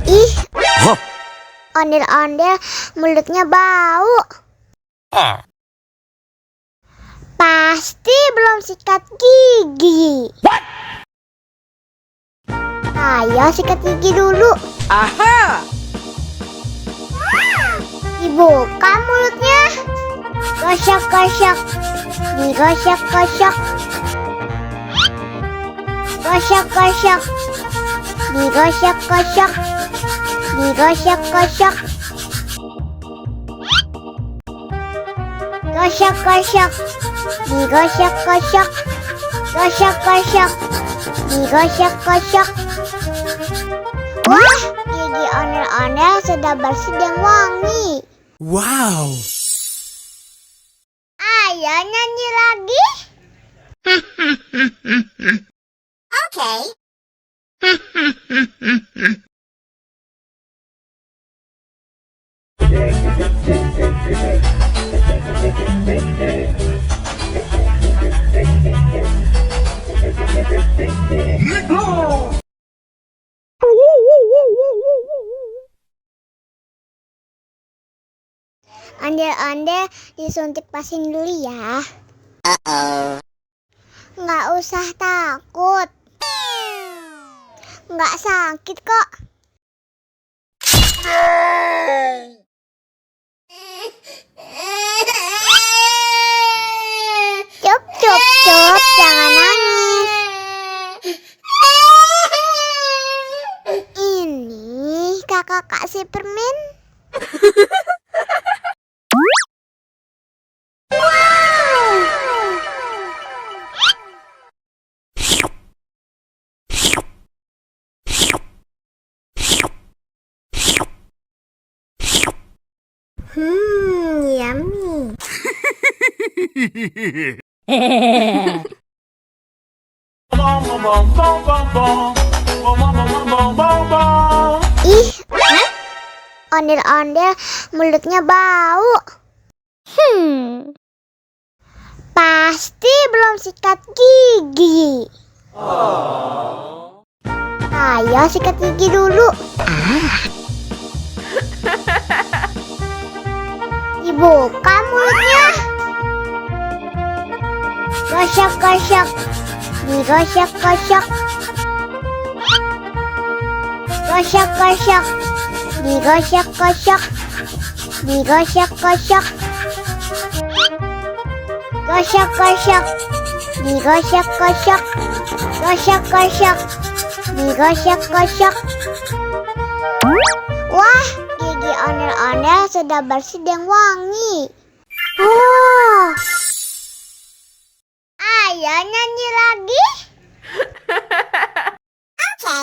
Ih, ondel-ondel mulutnya bau. Pasti belum sikat gigi. Ayo sikat gigi dulu. Aha! Dibuka mulutnya. Gosok-gosok. Digosok-gosok. Gosok-gosok. Digosok-gosok. Digosok-gosok. Gosok-gosok. Digosok-gosok. Gosok-gosok. Digosok-gosok. Wah, gigi ondel-ondel sudah bersih dan wangi. Wow! Ayo nyanyi lagi. Oke. Ondel-ondel disuntik vaksin dulu ya. Nggak usah takut. Nggak sakit kok. Cup, cup, cup, jangan nangis. Ini kakak kasih permen. Yummy. Ih, ondel-ondel mulutnya bau. Pasti belum sikat gigi. Ayo sikat gigi dulu. Dibuka mulutnya. Gosok-gosok. Digosok-gosok. Gosok-gosok. Digosok-gosok. Digosok-gosok. Gosok-gosok. Digosok-gosok. Gosok-gosok. Digosok-gosok. Wah, gigi ondel-ondel sudah bersih dan wangi. Oh. Ayo nyanyi lagi. Oke.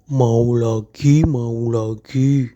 Mau lagi, mau lagi.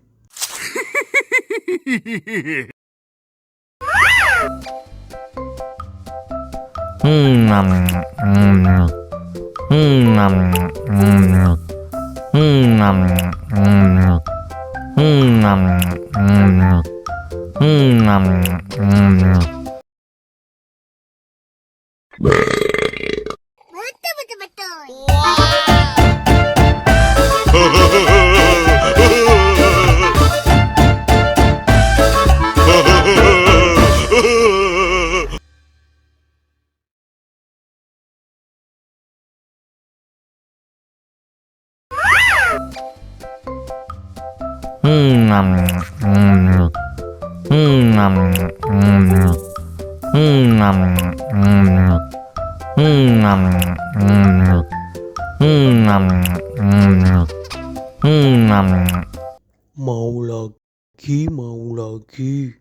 Mau lagi. mau lagi.